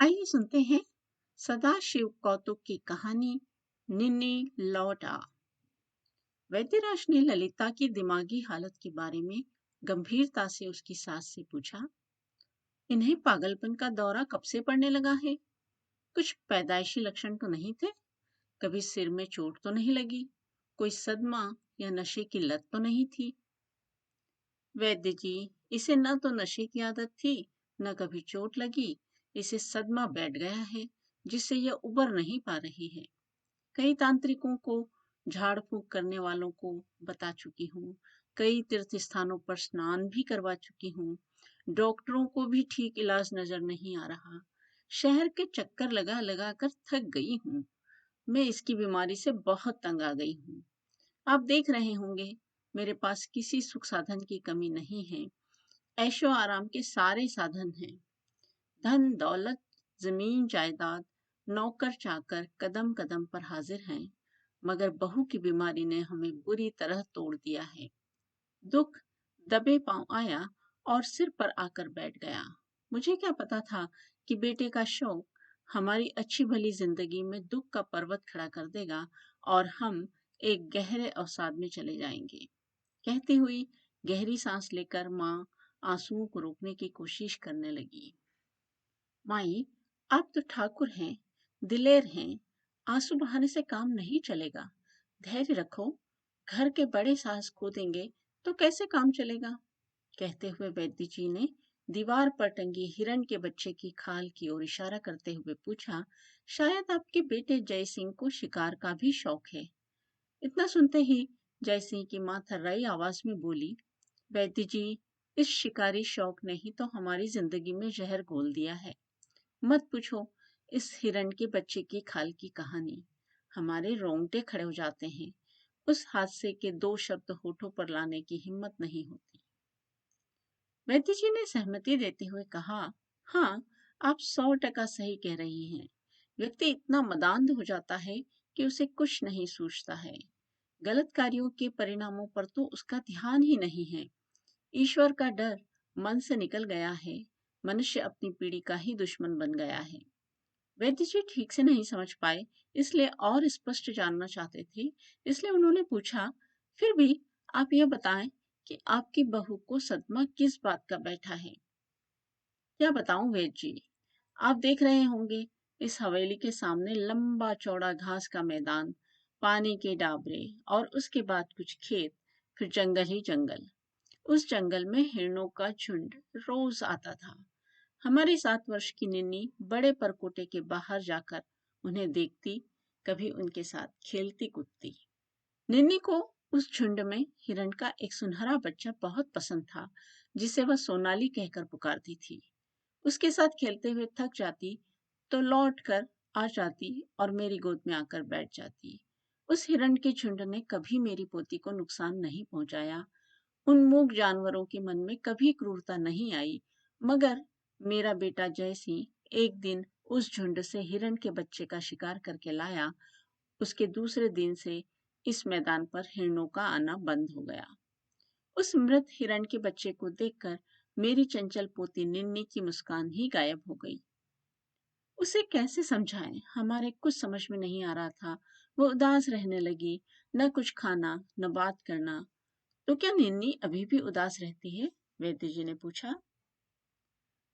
आइए सुनते हैं सदाशिव कौतुक की कहानी निन्नी लौटा। वैद्यराज ने ललिता की दिमागी हालत के बारे में गंभीरता से उसकी सास से पूछा। इन्हें पागलपन का दौरा कब से पड़ने लगा है? कुछ पैदाइशी लक्षण तो नहीं थे? कभी सिर में चोट तो नहीं लगी? कोई सदमा या नशे की लत तो नहीं थी? वैद्य जी, इसे न तो नशे की आदत थी, न कभी चोट लगी। इसे सदमा बैठ गया है, जिससे यह उबर नहीं पा रही है। कई तांत्रिकों को, झाड़ फूक करने वालों को बता चुकी हूँ। कई तीर्थ स्थानों पर स्नान भी करवा चुकी हूँ। डॉक्टरों को भी ठीक इलाज नजर नहीं आ रहा। शहर के चक्कर लगा लगा कर थक गई हूँ। मैं इसकी बीमारी से बहुत तंग आ गई हूँ। आप देख रहे होंगे, मेरे पास किसी सुख साधन की कमी नहीं है। ऐशो आराम के सारे साधन हैं। धन दौलत, जमीन जायदाद, नौकर चाकर कदम कदम पर हाजिर हैं। मगर बहू की बीमारी ने हमें बुरी तरह तोड़ दिया है। दुख दबे पांव आया और सिर पर आकर बैठ गया। मुझे क्या पता था कि बेटे का शौक हमारी अच्छी भली जिंदगी में दुख का पर्वत खड़ा कर देगा और हम एक गहरे अवसाद में चले जाएंगे। कहती हुई गहरी सांस लेकर माँ आंसुओं को रोकने की कोशिश करने लगी। माई, आप तो ठाकुर हैं, दिलेर हैं। आंसू बहाने से काम नहीं चलेगा। धैर्य रखो। घर के बड़े साहस खो देंगे तो कैसे काम चलेगा? कहते हुए वैद्य जी ने दीवार पर टंगी हिरण के बच्चे की खाल की ओर इशारा करते हुए पूछा, शायद आपके बेटे जय सिंह को शिकार का भी शौक है। इतना सुनते ही जय सिंह की मां थर्राई आवाज में बोली, वैद्य जी, इस शिकारी शौक ने ही तो हमारी जिंदगी में जहर घोल दिया है। मत पूछो इस हिरण के बच्चे की खाल की कहानी। हमारे रोंगटे खड़े हो जाते हैं। उस हादसे के दो शब्द होठों पर लाने की हिम्मत नहीं होती। वैद्य जी ने सहमति देते हुए कहा, हाँ, आप 100% सही कह रही हैं। व्यक्ति इतना मदान्ध हो जाता है कि उसे कुछ नहीं सूझता है। गलत कार्यों के परिणामों पर तो उसका ध्यान ही नहीं है। ईश्वर का डर मन से निकल गया है। मनुष्य अपनी पीढ़ी का ही दुश्मन बन गया है। वैद्य जी ठीक से नहीं समझ पाए, इसलिए और स्पष्ट जानना चाहते थे। इसलिए उन्होंने पूछा, फिर भी आप यह बताएं कि आपकी बहू को सदमा किस बात का बैठा है? क्या बताऊं वैद्य जी, आप देख रहे होंगे, इस हवेली के सामने लंबा चौड़ा घास का मैदान, पानी के डाबरे और उसके बाद कुछ खेत, फिर जंगल ही जंगल। उस जंगल में हिरणों का झुंड रोज आता था। हमारी 7 वर्ष की निन्नी बड़े परकोटे के बाहर जाकर उन्हें देखती, कभी उनके साथ खेलती कूदती। निन्नी को उस झुंड में हिरण का एक सुनहरा बच्चा बहुत पसंद था, जिसे वह सोनाली कहकर पुकारती थी। उसके साथ खेलते हुए थक जाती तो लौट कर आ जाती और मेरी गोद में आकर बैठ जाती। उस हिरण के झुंड ने कभी मेरी पोती को नुकसान नहीं पहुंचाया। उन मूक जानवरों के मन में कभी क्रूरता नहीं आई। मगर मेरा बेटा जय सिंह एक दिन उस झुंड से हिरण के बच्चे का शिकार करके लाया। उसके दूसरे दिन से इस मैदान पर हिरणों का आना बंद हो गया। उस मृत हिरण के बच्चे को देखकर मेरी चंचल पोती निन्नी की मुस्कान ही गायब हो गई। उसे कैसे समझाएं, हमारे कुछ समझ में नहीं आ रहा था। वो उदास रहने लगी, न कुछ खाना न बात करना। तो क्या निन्नी अभी भी उदास रहती है? वैद्य जी ने पूछा।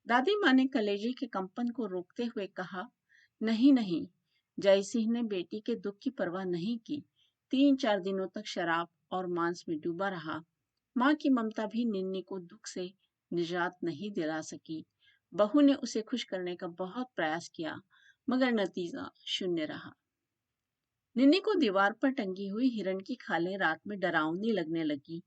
दादी माँ ने कलेजे के कंपन को रोकते हुए कहा, नहीं नहीं, जय सिंह ने बेटी के दुख की परवाह नहीं की। 3-4 दिनों तक शराब और मांस में डूबा रहा। माँ की ममता भी निन्नी को दुख से निजात नहीं दिला सकी। बहू ने उसे खुश करने का बहुत प्रयास किया, मगर नतीजा शून्य रहा। निन्नी को दीवार पर टंगी हुई हिरण की खालें रात में डरावनी लगने लगी।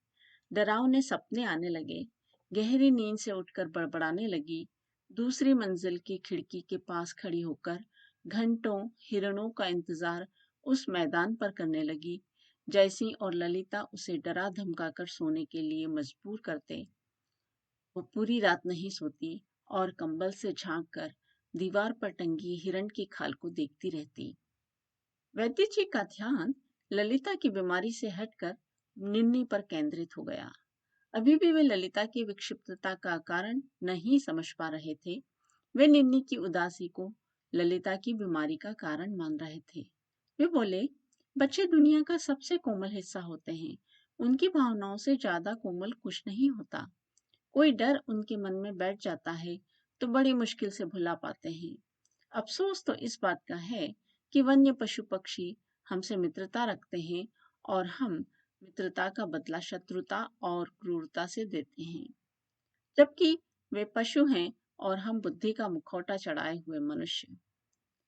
डरावने सपने आने लगे। गहरी नींद से उठकर बड़बड़ाने लगी। दूसरी मंजिल की खिड़की के पास खड़ी होकर घंटों हिरणों का इंतजार उस मैदान पर करने लगी। जयसिंह और ललिता उसे डरा धमकाकर सोने के लिए मजबूर करते। वो पूरी रात नहीं सोती और कंबल से झांक कर दीवार पर टंगी हिरण की खाल को देखती रहती। वैद्य जी का ध्यान ललिता की बीमारी से हटकर निन्नी पर केंद्रित हो गया। अभी भी वे ललिता की विक्षिप्तता का कारण नहीं समझ पा रहे थे। वे निन्नी की उदासी को ललिता की बीमारी का कारण मान रहे थे। वे बोले, बच्चे दुनिया का सबसे कोमल हिस्सा होते हैं। उनकी भावनाओं से ज्यादा कोमल कुछ नहीं होता। कोई डर उनके मन में बैठ जाता है तो बड़ी मुश्किल से भुला पाते हैं। अफसोस तो इस बात का है कि वन्य पशु पक्षी हमसे मित्रता रखते हैं और हम मित्रता का बदला शत्रुता और क्रूरता से देते हैं, जबकि वे पशु हैं और हम बुद्धि का मुखौटा चढ़ाए हुए मनुष्य।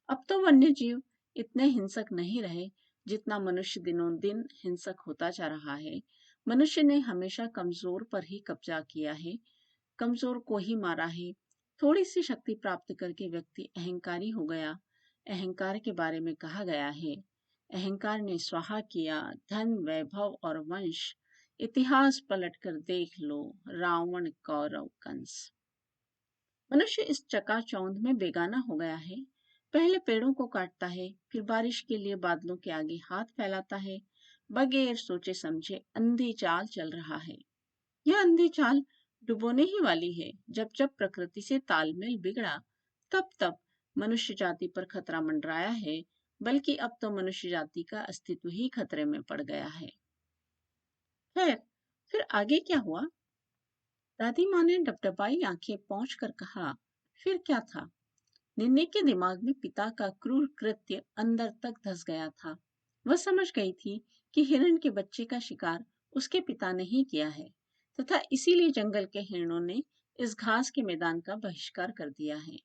अब तो वन्य जीव इतने हिंसक नहीं रहे जितना मनुष्य दिनों दिन हिंसक होता जा रहा है। मनुष्य ने हमेशा कमजोर पर ही कब्जा किया है, कमजोर को ही मारा है। थोड़ी सी शक्ति प्राप्त करके व्यक्ति अहंकारी हो गया। अहंकार के बारे में कहा गया है, अहंकार ने स्वाहा किया धन वैभव और वंश। इतिहास पलट कर देख लो, रावण कौरव कंस। मनुष्य इस चकाचौंध में बेगाना हो गया है। पहले पेड़ों को काटता है, फिर बारिश के लिए बादलों के आगे हाथ फैलाता है। बगैर सोचे समझे अंधी चाल चल रहा है। यह अंधी चाल डुबोने ही वाली है। जब जब प्रकृति से तालमेल बिगड़ा, तब तब मनुष्य जाति पर खतरा मंडराया है। बल्कि अब तो मनुष्य जाति का अस्तित्व ही खतरे में पड़ गया है। खैर, फिर आगे क्या हुआ? दादी माँ ने डबडबाई आंखें पोंछ कर कहा, फिर क्या था? निन्नी के दिमाग में पिता का क्रूर कृत्य अंदर तक धस गया था। वह समझ गई थी कि हिरण के बच्चे का शिकार उसके पिता ने ही किया है तथा इसीलिए जंगल के हिरणों ने इस घास के मैदान का बहिष्कार कर दिया है।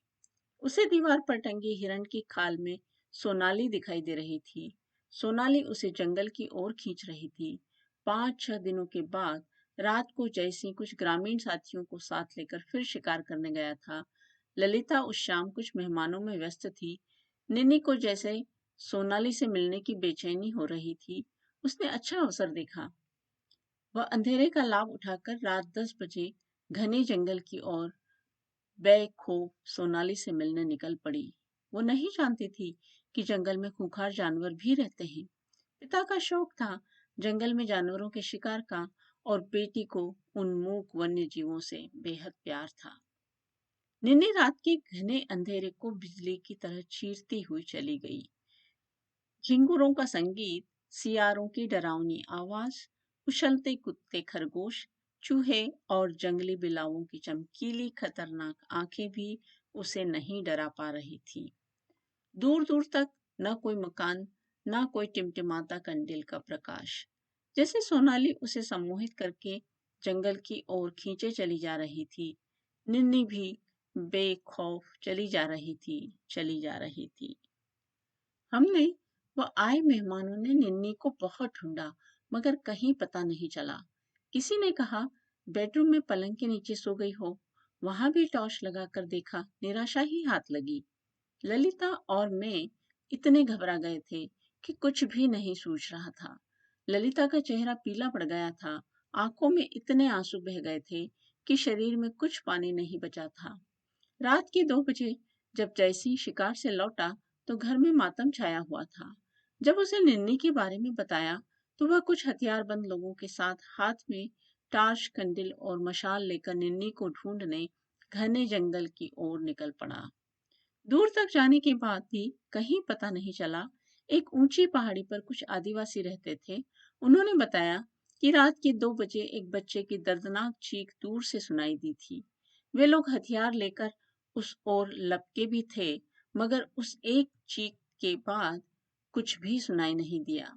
उसे दीवार पर टंगी हिरण की खाल में सोनाली दिखाई दे रही थी। सोनाली उसे जंगल की ओर खींच रही थी। 5-6 दिनों के बाद रात को जयसिंह कुछ ग्रामीण साथियों को साथ लेकर फिर शिकार करने गया था। ललिता उस शाम कुछ मेहमानों में व्यस्त थी। निन्नी को जैसे सोनाली से मिलने की बेचैनी हो रही थी। उसने अच्छा अवसर देखा। वह अंधेरे का लाभ उठाकर रात 10 बजे घने जंगल की ओर बेखौफ सोनाली से मिलने निकल पड़ी। वो नहीं जानती थी कि जंगल में खूंखार जानवर भी रहते हैं। पिता का शौक था जंगल में जानवरों के शिकार का और बेटी को उन मूक वन्य जीवों से बेहद प्यार था। निन्नी रात के घने अंधेरे को बिजली की तरह चीरती हुई चली गई। झिंगुरों का संगीत, सियारों की डरावनी आवाज, उछलते कुत्ते खरगोश, चूहे और जंगली बिलावों की चमकीली खतरनाक आंखें भी उसे नहीं डरा पा रही थी। दूर दूर तक न कोई मकान, न कोई टिमटिमाता कंडील का प्रकाश। जैसे सोनाली उसे सम्मोहित करके जंगल की ओर खींचे चली जा रही थी, निन्नी भी बेखौफ चली जा रही थी। हमने व आए मेहमानों ने निन्नी को बहुत ढूंढा, मगर कहीं पता नहीं चला। किसी ने कहा बेडरूम में पलंग के नीचे सो गई हो। वहां भी टॉर्च लगाकर देखा, निराशा ही हाथ लगी। ललिता और मैं इतने घबरा गए थे कि कुछ भी नहीं सूझ रहा था। ललिता का चेहरा पीला पड़ गया था। आंखों में इतने आंसू बह गए थे कि शरीर में कुछ पानी नहीं बचा था। रात के 2 बजे जब जयसिंह शिकार से लौटा तो घर में मातम छाया हुआ था। जब उसे निन्नी के बारे में बताया तो वह कुछ हथियारबंद लोगों के साथ हाथ में टार्च, कंडिल और मशाल लेकर निन्नी को ढूंढने घने जंगल की ओर निकल पड़ा। दूर तक जाने के बाद भी कहीं पता नहीं चला। एक ऊंची पहाड़ी पर कुछ आदिवासी रहते थे। उन्होंने बताया कि रात के 2 बजे एक बच्चे की दर्दनाक चीख दूर से सुनाई दी थी। वे लोग हथियार लेकर उस ओर लपके भी थे, मगर उस एक चीख के बाद कुछ भी सुनाई नहीं दिया।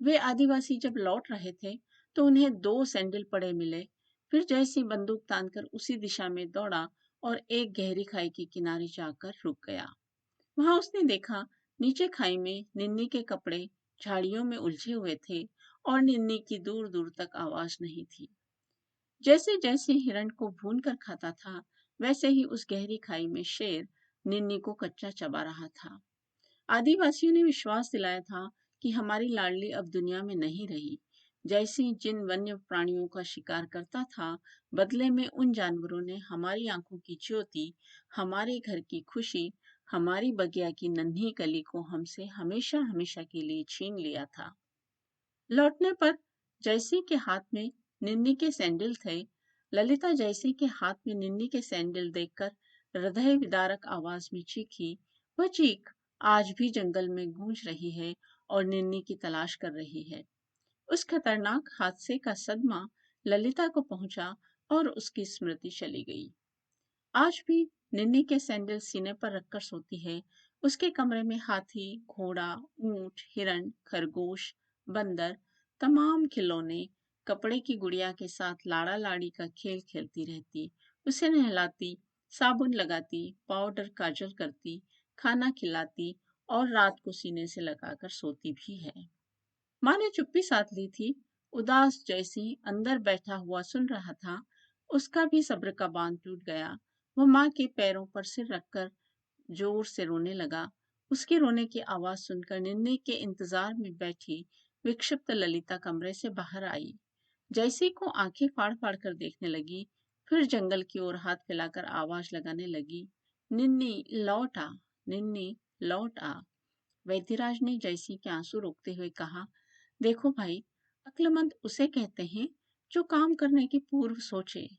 वे आदिवासी जब लौट रहे थे तो उन्हें 2 सैंडल पड़े मिले। फिर जयसिंह बंदूक तानकर उसी दिशा में दौड़ा और एक गहरी खाई के किनारे जाकर रुक गया। वहां उसने देखा नीचे खाई में निन्नी के कपड़े झाड़ियों में उलझे हुए थे और निन्नी की दूर दूर तक आवाज नहीं थी। जैसे जैसे हिरण को भून कर खाता था, वैसे ही उस गहरी खाई में शेर निन्नी को कच्चा चबा रहा था। आदिवासियों ने विश्वास दिलाया था कि हमारी लाडली अब दुनिया में नहीं रही। जैसे जिन वन्य प्राणियों का शिकार करता था, बदले में उन जानवरों ने हमारी आंखों की ज्योति, हमारे घर की खुशी, हमारी बगिया की नन्ही कली को हमसे हमेशा हमेशा के लिए छीन लिया था। लौटने पर जयसिंह के हाथ में निन्नी के सैंडल थे। ललिता जयसिंह के हाथ में निन्नी के सैंडल देखकर हृदय विदारक आवाज में चीखी। वह चीख आज भी जंगल में गूंज रही है और निन्नी की तलाश कर रही है। उस खतरनाक हादसे का सदमा ललिता को पहुंचा और उसकी स्मृति चली गई। आज भी निन्नी के सैंडल सीने पर रखकर सोती है। उसके कमरे में हाथी, घोड़ा, ऊंट, हिरण, खरगोश, बंदर, तमाम खिलौने, कपड़े की गुड़िया के साथ लाड़ा लाड़ी का खेल खेलती रहती। उसे नहलाती, साबुन लगाती, पाउडर काजल करती, खाना खिलाती और रात को सीने से लगाकर सोती भी है। माँ ने चुप्पी साध ली थी। उदास जैसी अंदर बैठा हुआ सुन रहा था। उसका भी सब्र का बांध टूट गया। वह माँ के पैरों पर सिर रखकर जोर से रोने लगा। उसके रोने की आवाज सुनकर निन्ने के इंतजार में बैठी विक्षिप्त ललिता कमरे से बाहर आई। जैसी को आंखें फाड़ फाड़ कर देखने लगी, फिर जंगल की ओर हाथ फैलाकर आवाज लगाने लगी, निन्नी लौट आ, निन्नी लौट आ। वैद्यराज ने जैसी के आंसू रोकते हुए कहा, देखो भाई, अक्लमंद उसे कहते हैं जो काम करने के पूर्व सोचे।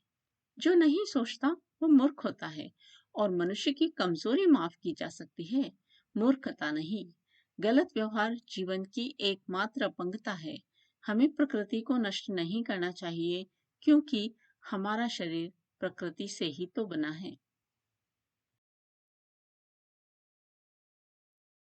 जो नहीं सोचता वो मूर्ख होता है। और मनुष्य की कमजोरी माफ की जा सकती है, मूर्खता नहीं। गलत व्यवहार जीवन की एकमात्र अपंगता है। हमें प्रकृति को नष्ट नहीं करना चाहिए, क्योंकि हमारा शरीर प्रकृति से ही तो बना है।